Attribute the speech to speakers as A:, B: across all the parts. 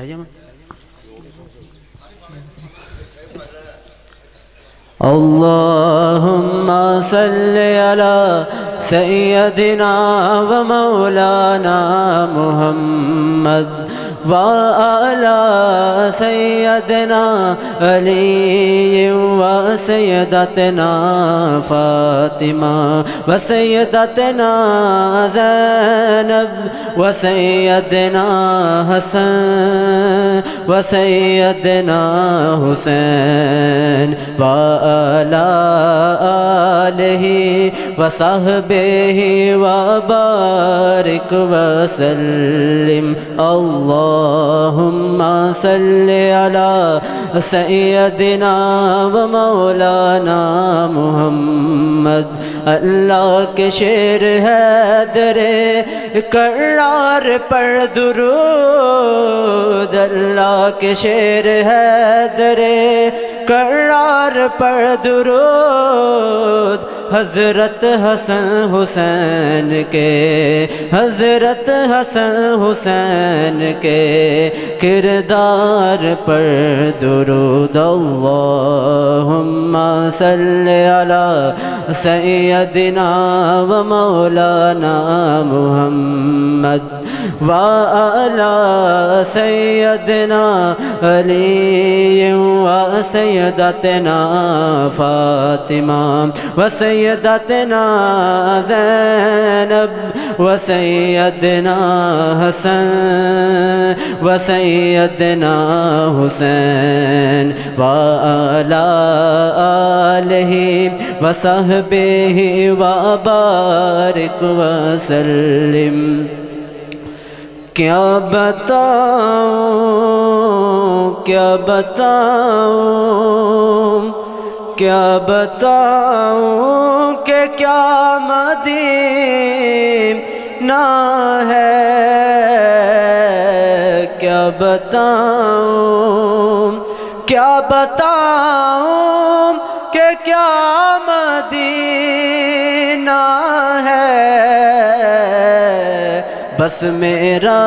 A: بھائی جان
B: اللهم صل على سيدنا ومولانا محمد وعلى سيدنا علي وسيدتنا فاطمة وسيدتنا زينب وسيدنا حسن وسيدنا حسين وعلى آله وصحبه وبارك وسلم اللهم صل على سيدنا ومولانا محمد اللہ کے شیر حیدر کرار پر درود اللہ کے شیر حیدر کرار پر درود حضرت حسن حسین کے حضرت حسن حسین کے کردار پر درود اللہم صلی علی سیدنا و مولانا محمد وعلی سیدنا علی و سیدتنا فاطمہ و سیدتنا زینب و سیدنا حسن و سیدنا حسین وعلی آلہ و صحبہ و بارک وسلم کیا بتاؤں کیا بتاؤں کیا بتاؤں کہ کیا مدینہ ہے کیا بتاؤں کیا بتاؤں کہ کیا مدینہ ہے بس میرا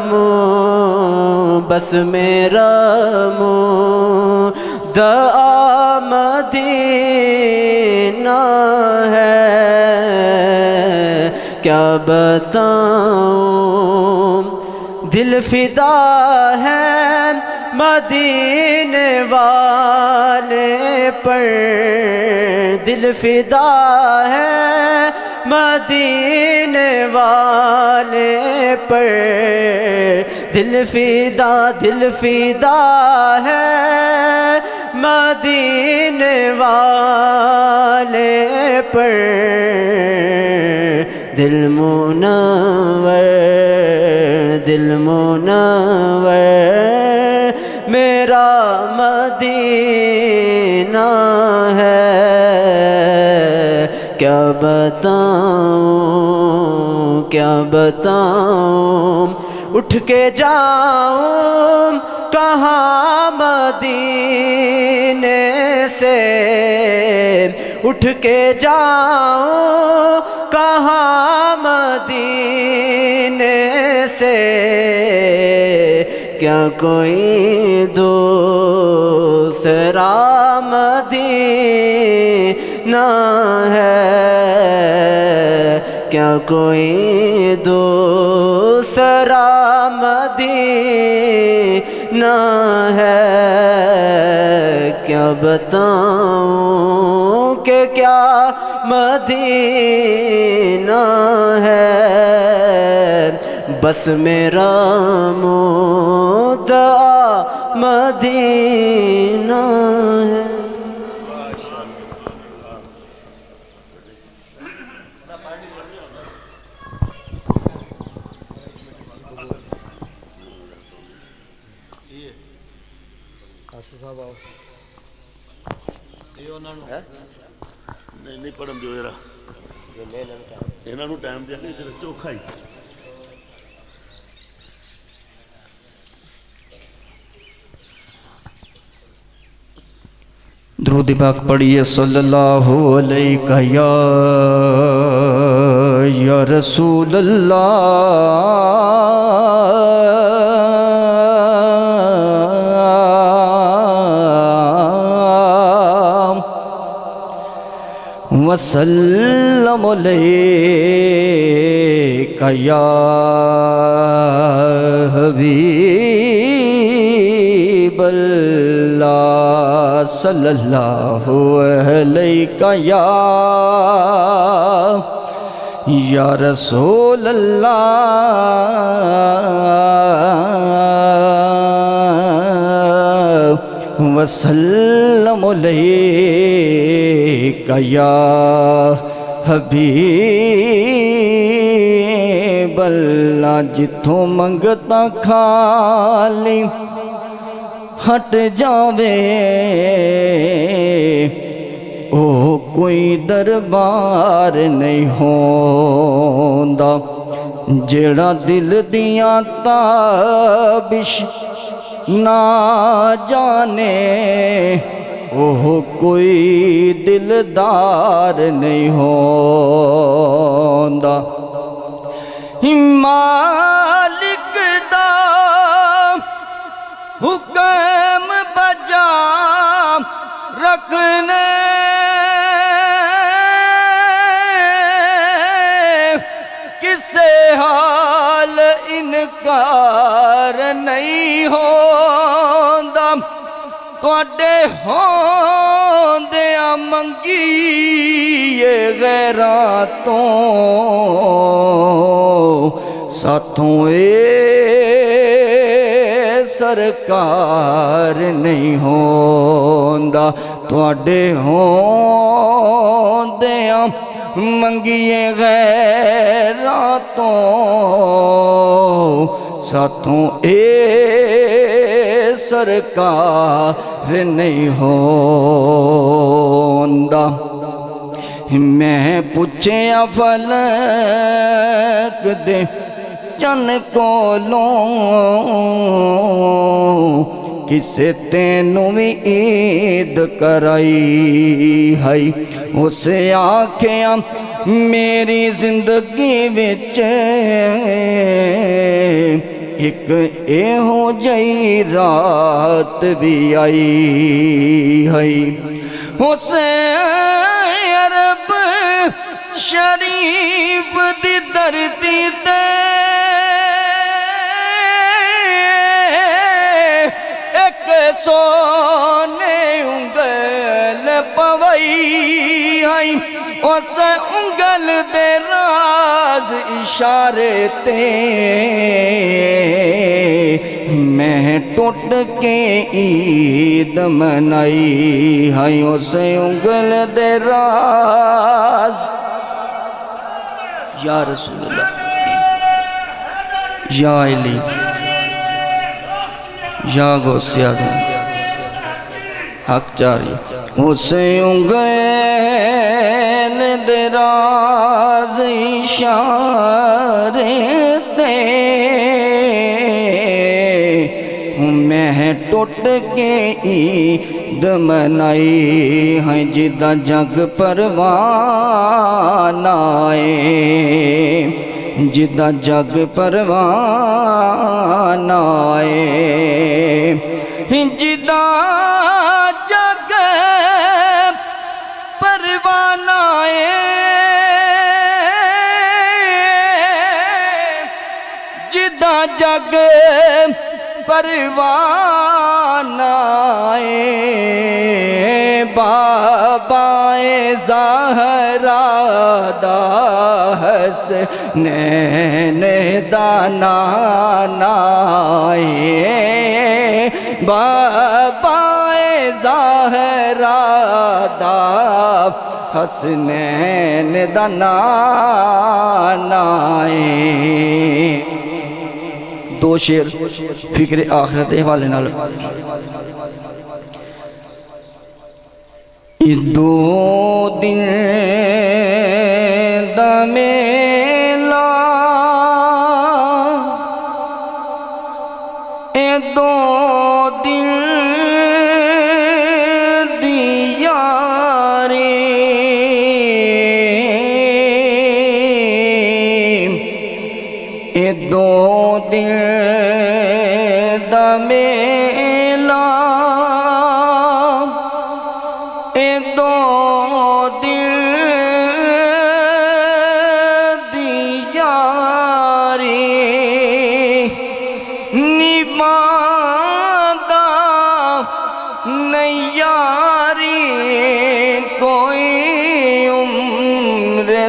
B: منہ بس میرا منہ دعا مدینہ ہے کیا بتاؤں دل فدا ہے مدینے والے پر دل فدا ہے مدینے والے پر دل فدا ہے مدینے والے پر دل منور میرا مدینہ ہے کیا بتاؤں اٹھ کے جاؤں کہاں مدینے سے اٹھ کے جاؤں کہاں مدینے سے کیا کوئی دوسرا مدینہ ہے کیا کوئی دوسرا مدینہ ہے کیا بتاؤں کہ کیا مدینہ ہے بس میرا مدعا مدینہ ہے
C: نہیں پڑھن دیو یار انہاں نوں ٹائم دے کے چوکھا ہی
D: درود پاک پڑھیے صلی اللہ علیہ یا رسول اللہ
B: وسلم علیک یا حبیب اللہ صلی اللہ علیک یا رسول اللہ وسلم علیک یا حبیب اللہ جتھوں منگتا خالی ہٹ جاوے او کوئی دربار نہیں ہوندا جیڑا دل دیاں تابش نہ جانے وہ کوئی دلدار نہیں ہوندا مالک دا حکم بجا رکھنے کسے حال انکار نہیں ہوندا تواڈے ہوندیاں منگیے غیراں تو ساتھوں اے سرکار نہیں ہوندا تواڈے ہوندیاں منگیے غیراں تو ساتھوں اے سرکار نہیں ہوندا میں پوچھیا فلک دے چن کولوں کسے تینوں بھی عید کرائی ہے اسے آکھیاں میری زندگی وچ ایک ایہو جئی رات بھی آئی ہے اسے عرب شریف دی دھرتی تے ایک سونے انگل پوئی ہے اس انگل دے راز اشارے تے میں ٹوٹ کے عید منائی ہے اس انگل دے راز یا رسول اللہ یا علی یا غوث اعظم حق جاری اس انگل دے راز اشارے تے میں ٹوٹ کے عید منائی ہے جدہ جگ پروان آئے جدہ جگ پروان آئے جدہ جگ پروان آئے جدہ جگ پروان آئے بابائے زہرا دا حسنین دا نانا آئے بابائے زہرا دا حسنین دا نانا آئے دو شعر فکر آخرت حوالے نال دو دن دا میلا دو دن دی یاری دو دن دا میلا دو دن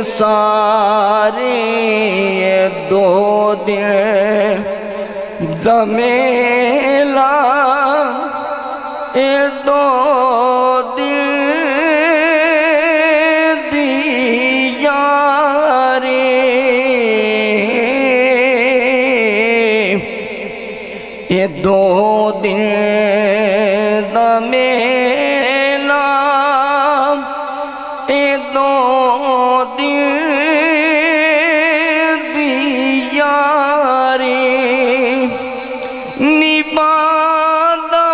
B: سارے دو دن دمیلا دو دن دیارے دو دن دمیلا دو دن دیارے نبادا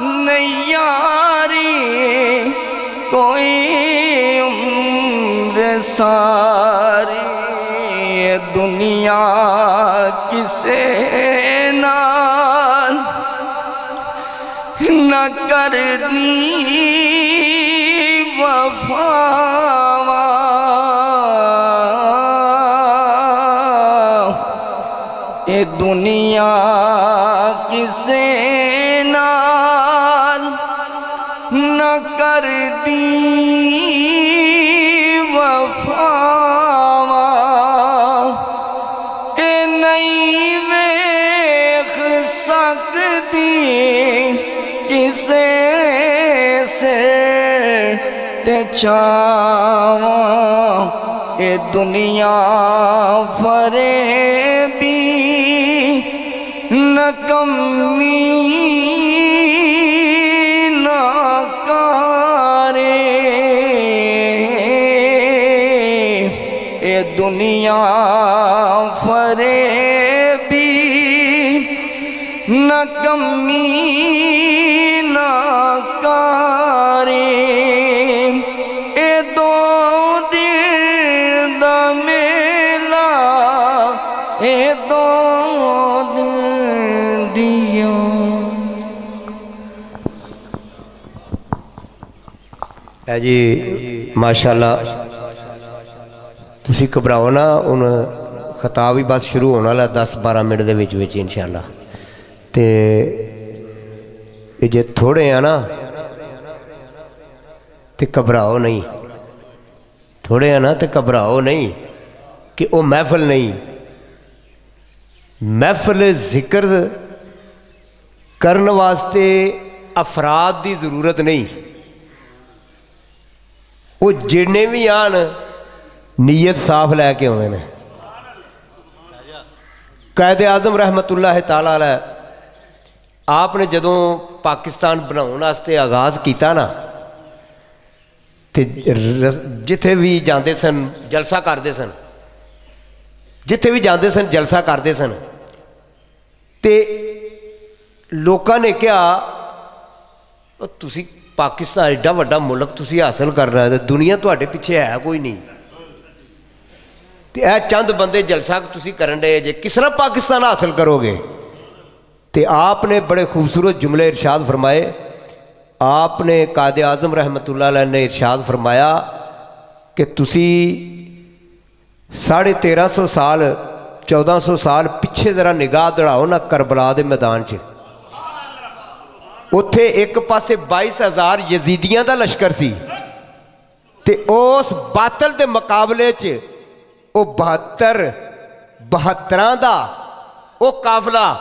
B: نیاری کوئی عمر ساری دنیا کسے نال نہ کرنی وفا اے دنیا کسے نال نہ کردی وفا اے نہیں ویکھ سکدی کسے سے تے چاواں اے دنیا فریبی نکمی ناکارے اے دنیا فریبی نکمی ناکارے اے دو دن دا میلا اے دو دن دیا
E: ہے جی ماشاءاللہ تسی گھبراؤ نا ہن خطاب ہی بس شروع ہونے والا 10-12 منٹ دے وچ انشاءاللہ تے جے تھوڑے ہیں نا تے گھبراؤ نہیں تھوڑے ہیں نا تے گھبراؤ نہیں کہ وہ محفل نہیں محفل ذکر کرن واسطے افراد دی ضرورت نہیں وہ جڑنے بھی آن نیت صاف لے کے ہوئے نے قائد اعظم رحمت اللہ تعالیٰ علیہ آپ نے جدوں پاکستان بناؤن واسطے آغاز کیتا نا تے جتھے بھی جاندے سن جلسہ کردے سن جتھے بھی جاندے سن جلسہ کردے سن تے لوکاں نے کیا تسی پاکستان ایڈا وڈا ملک تسی حاصل کر رہے ہیں دنیا تواڈے پیچھے ہے کوئی نہیں تے اے چند بندے جلسہ تسی کرن رہے جے کس طرح پاکستان حاصل کرو گے تے آپ نے بڑے خوبصورت جملے ارشاد فرمائے آپ نے قائد اعظم رحمت اللہ علیہ نے ارشاد فرمایا کہ تسی 1350 سال 1400 سال پیچھے ذرا نگاہ دڑاؤ نا کربلا دے میدان چ اتھے ایک پاسے 22,000 یزیدیاں دا لشکر سی تے اس باطل دے مقابلے چ او 72 دا او قافلہ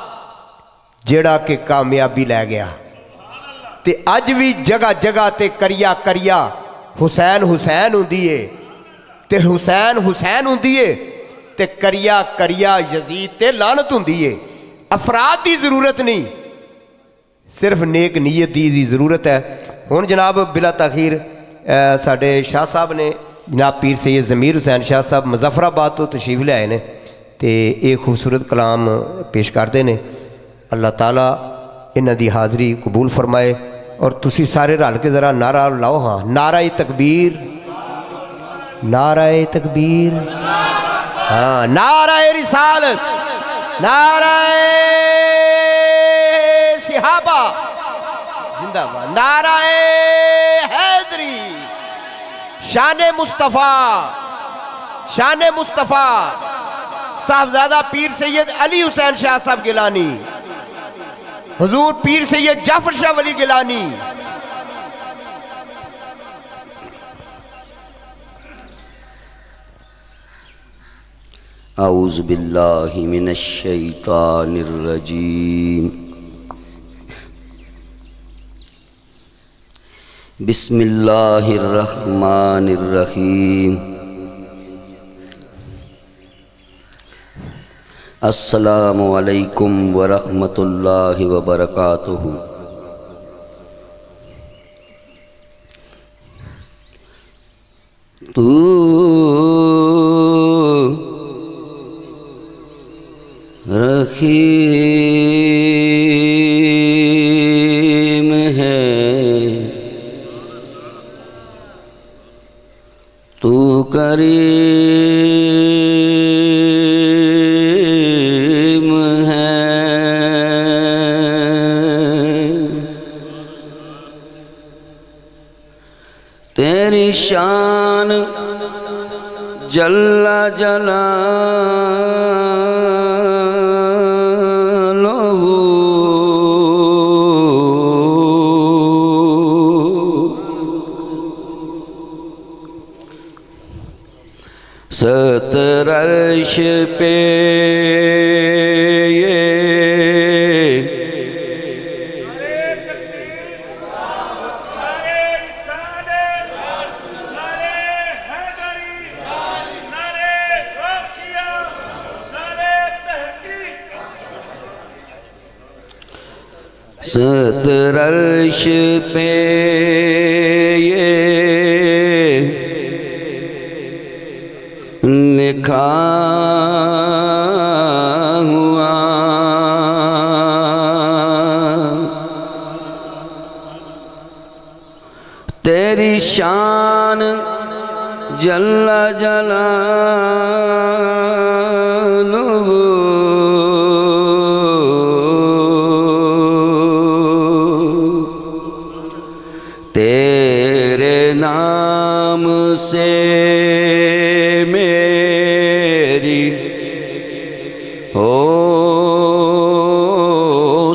E: جڑا کہ کامیابی لے گیا تے اج بھی جگہ جگہ تے کریا کریا حسین حسین ہوندی ہے تے حسین حسین ہوندی ہے تے کریا کریا یزید تے لعنت ہوندی ہے افراد دی ضرورت نہیں صرف نیک نیت دی ضرورت ہے ہن جناب بلا تاخیر ساڈے شاہ صاحب نے جناب پیر سید ضمیر حسین شاہ صاحب مظفر آباد تو تشریف لے آئے نے تے ایک خوبصورت کلام پیش کرتے نے اللہ تعالیٰ انہاں دی حاضری قبول فرمائے اور تسی سارے رل کے ذرا نعرہ لاؤ ہاں نعرہ تکبیر نعرہ تکبیر ہاں نعرہ رسالت نعرہ صحابہ زندہ باد نعرہ حیدری شان مصطفیٰ صاحبزادہ پیر سید علی حسین شاہ صاحب گیلانی حضور پیر سید جعفر شاہ ولی گیلانی
F: اعوذ باللہ من الشیطان الرجیم بسم اللہ الرحمن الرحیم السلام علیکم ورحمۃ اللہ وبرکاتہ۔ تو رحیم ہے، تو کریم ہے، تیری شان جل جلالہ ستر عرش پہ ستر عرش پہ یہ لکھا ہوا، تیری شان جل جلالہ تیرے نام سے میری ہو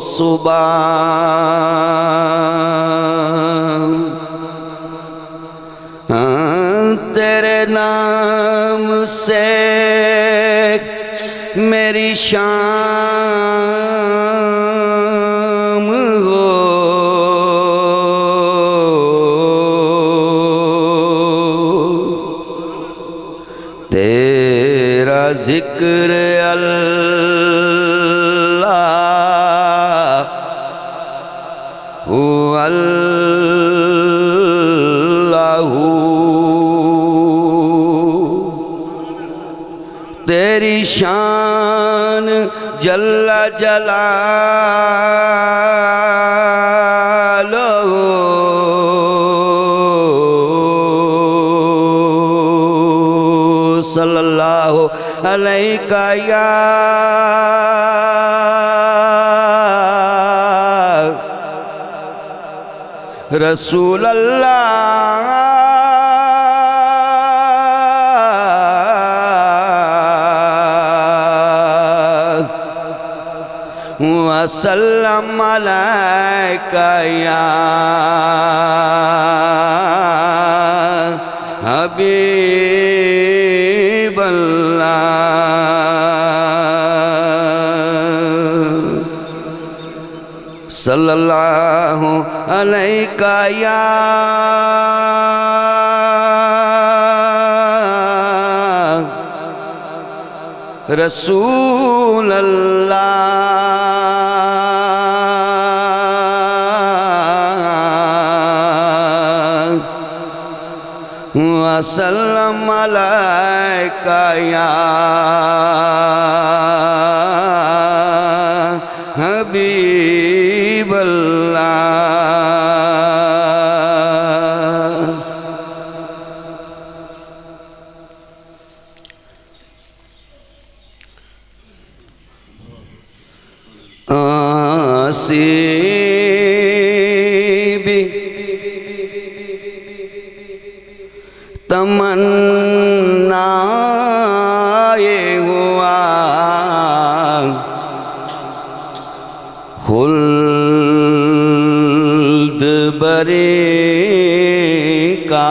F: صبح، تیرے نام سے میری شام ہو، تیرا ذکر اللہ اللہ، تیری شان جل جلالہ صلی اللہ علیہ یا رسول اللہ، وسلم علیک یا حبیب اللہ، صلی اللہ علیہ یا رسول اللہ، وسلم علیک یا حبیب اللہ۔ آسیبی تمنا ہوا خلد بری کا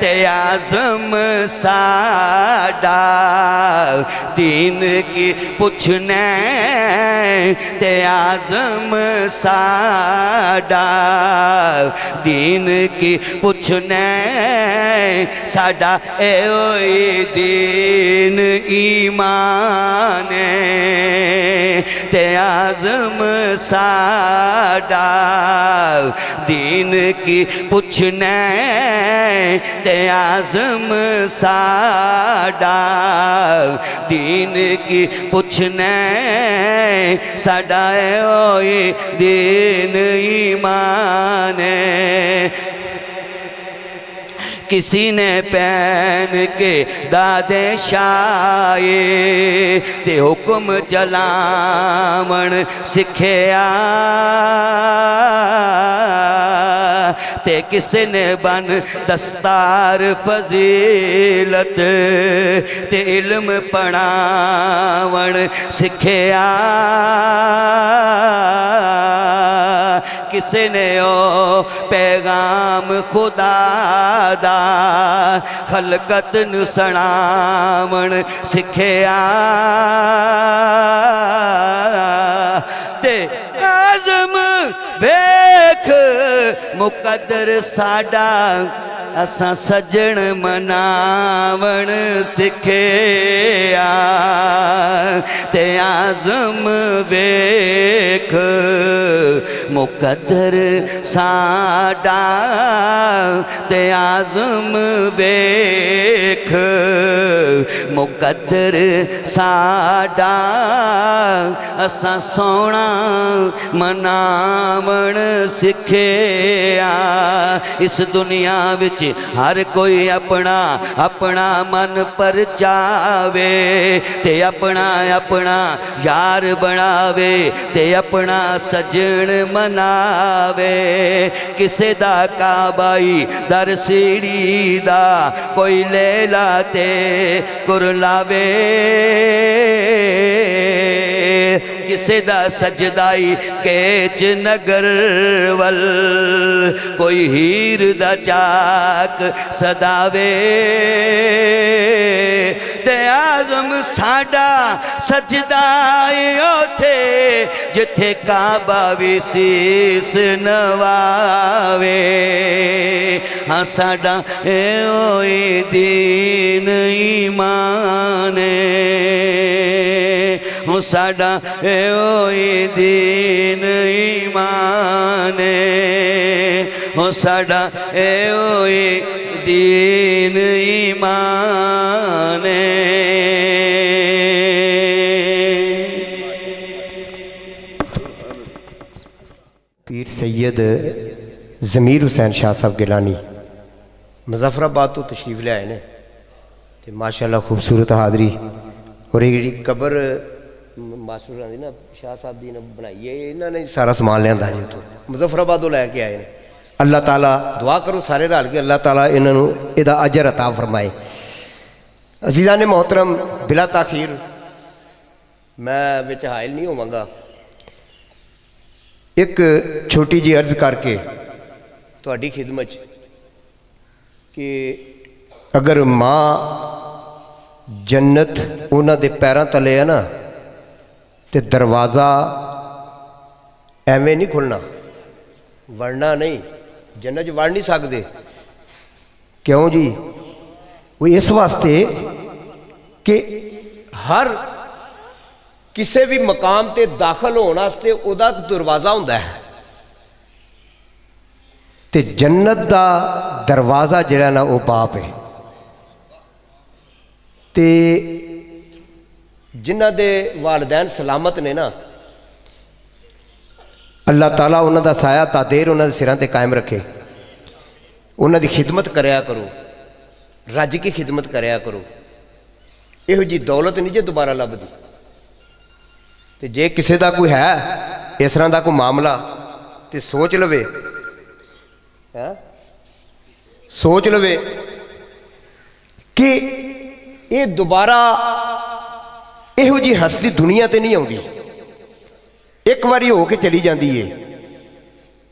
F: ਤੇ ਆਜ਼ਮ ਸਾਡਾ دین کی پوچھنا تے آزم ساڈا دین کی پوچھنا ساڈا اے اوئی دین ایمان تے آزم ساڈا دین کی پوچھنا تے آزم ساڈا دین کی پوچھنا ساڈا اے اوئی دین ایمان کسی نے پہن کے دادے شائے تے حکم چلاون سکھیا تے کسی نے بن دستار فضیلت تے علم پڑھاون سکھیا کسی نے او پیغام خدا دا خلقت نو سناون سکھیا تے آزم ویکھ مقدر ساڈا اساں سجن مناون سکھیا تے آزم ویکھ مقدر ساڈا تے آزم ویکھ مقدر ساڈا اساں سونا مناون سکھیا اس دنیا وچ ہر کوئی اپنا اپنا من پرچاوے تے اپنا اپنا یار بناوے تے اپنا سجن مناوے کسے دا کعبائی در سیڑھی دا کوئی لیلا تے کرلاوے کسے دا سجدائی کیچ نگر ول کوئی ہیر دا چاک صداوے تے آزم ساڈا سجدائی اوتھے جتھے کعبہ وی سیس نواوے ہاں ساڈا اے اوئی دین ایمان ہوں ساڈا اے اوئی دین ایمان ہوں ساڈا اے اوئی دین ایمان
E: پیر سید ضمیر حسین شاہ صاحب گیلانی مظفر آباد تو تشریف لے آئے نے تے ماشاءاللہ خوبصورت حاضری اور یہ جڑی قبر ماسٹر دی نا شاہ صاحب دی نے بنائی ہے انہوں نے سارا سامان لیندا جی تو مظفر آبادوں لے کے آئے نے اللہ تعالیٰ دعا کرو سارے رل کے اللہ تعالیٰ انہوں نے ادا اجر عطا فرمائے عزیزان محترم بلا تاخیر میں وچ حائل نہیں ہوواں گا ایک چھوٹی جی عرض کر کے تہاڈی خدمت کہ اگر ماں جنت انہاں دے پیراں تلے ہے نا تے دروازہ ایویں نہیں کھلنا وڑنا نہیں جنت وڑ نہیں سکتے کیوں جی وہ اس واسطے کہ ہر کسے بھی مقام تے داخل ہونے واسطے او دا دروازہ ہوندا ہے تے جنت دا دروازہ جڑا نا وہ باپ ہے تے جنہ دے والدین سلامت نے نا اللہ تعالیٰ انہوں دا سایہ تا دیر انہوں دے سراں تے قائم رکھے انہوں دی خدمت کریا کرو رج کی خدمت کریا کرو یہ جی دولت نہیں جے دوبارہ لب دی تے جے کسے دا کوئی ہے اس طرح دا کوئی معاملہ تے سوچ لوے سوچ لوے کہ یہ دوبارہ یہو جی ہستی دنیا تے نہیں آتی ایک باری ہو کے چلی جاندی ہے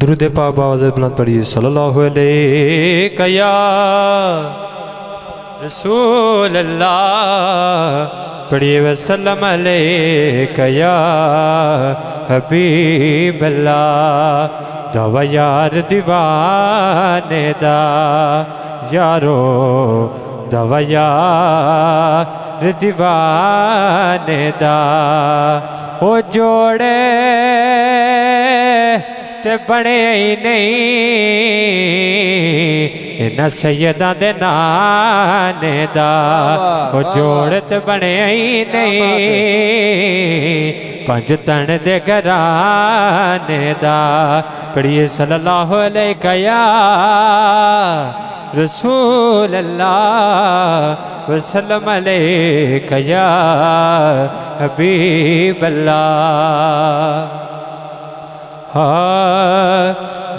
G: درود پاک باوازِ بلند پڑھیے صلی اللہ علیہ یا رسول اللہ پڑھیے وسلم علیہ یا حبیب اللہ دعوی یار دیوانے دا یارو دعوی یار دیوانے دا وہ جوڑے تے بڑے ہی نہیں انہاں سیداں دے نانے دا وہ جوڑ تے بڑے ہی نہیں پنج تن دے گھرانے دا پڑھیے صلی اللہ علیہ یا رسول اللہ وسلم علیہ یا حبیب اللہ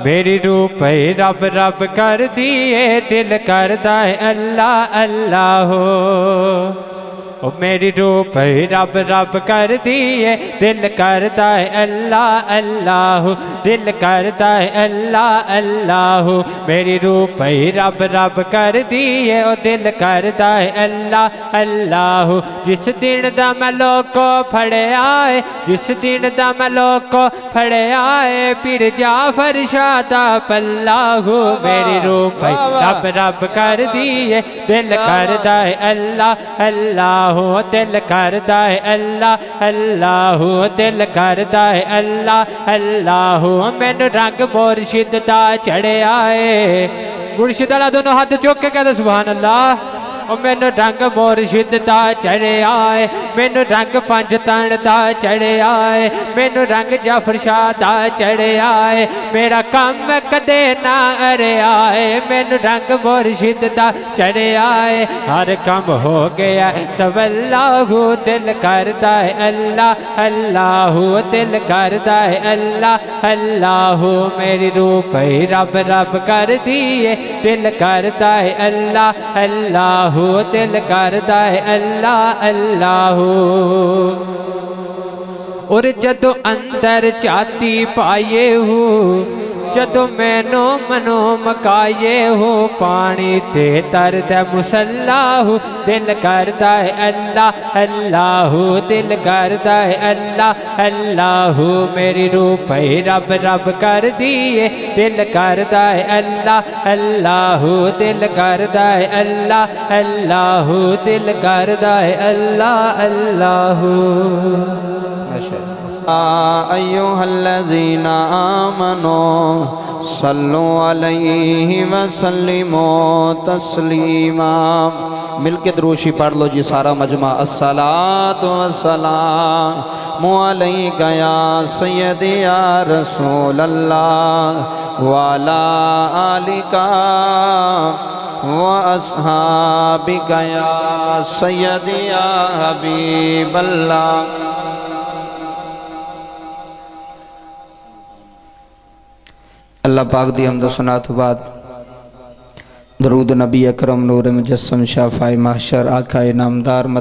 G: میری روح پہ رب رب کر دیے دل کردا ہے اللہ اللہ ہو میری روح پہ رب رب کر دیے دل کردا ہے اللہ اللہ دل کردا ہے اللہ اللہ میری روح پہ رب رب کر دیے دل کردا ہے اللہ اللہ جس دن دا میں لوکو پھڑے آئے جس دن دا میں لوکو پھڑے آئے پھر جعفر شاہ دا پلہ میری روح پہ رب رب کر دیے دل کردا ہے اللہ اللہ دل کردا ہے اللہ اللہ دل کردا ہے اللہ اللہ مینوں رنگ مرشد دا چڑھے آئے مرشد والا دونوں ہاتھ چوک کے کہتے سبحان اللہ مینوں رنگ مرشد دا چڑھے آئے مینوں رنگ پنج تن دا چڑھے آئے مینوں رنگ جعفر شاہ دا چڑھے آئے میرا کم کدے نہ ارے آئے مینوں رنگ مرشد دا چڑھے آئے ہر کم ہو گیا سب اللہ دل کردا ہے اللہ اللہ دل کردا ہے اللہ اللہ میری روح پہ رب رب کر دیے دل کردا ہے اللہ اللہ دل کردا ہے اللہ اللہ اور جدو اندر چاہتی پائے ہو جدو مینو منو مکائے ہو پانی تے ترد مسلح دل کردا ہے اللہ اللہ دل کردا ہے اللہ اللہ میری روح پہ رب رب کر دیے دل کردا ہے اللہ اللہ دل کردا ہے اللہ اللہ دل کردا ہے اللہ اللہ
D: ایوہا الذین آمنوا صلوا علیہ وسلموا تسلیما مل کے دروشی پڑھ لو جی سارا مجمع الصلاۃ والسلام علیک یا سیدی یا رسول اللہ وعلا آلک واصحابک یا سیدی یا حبیب اللہ اللہ پاک دی حمد و ثنا تو بعد درود نبی اکرم نور مجسم شافع محشر آقا نامدار مدد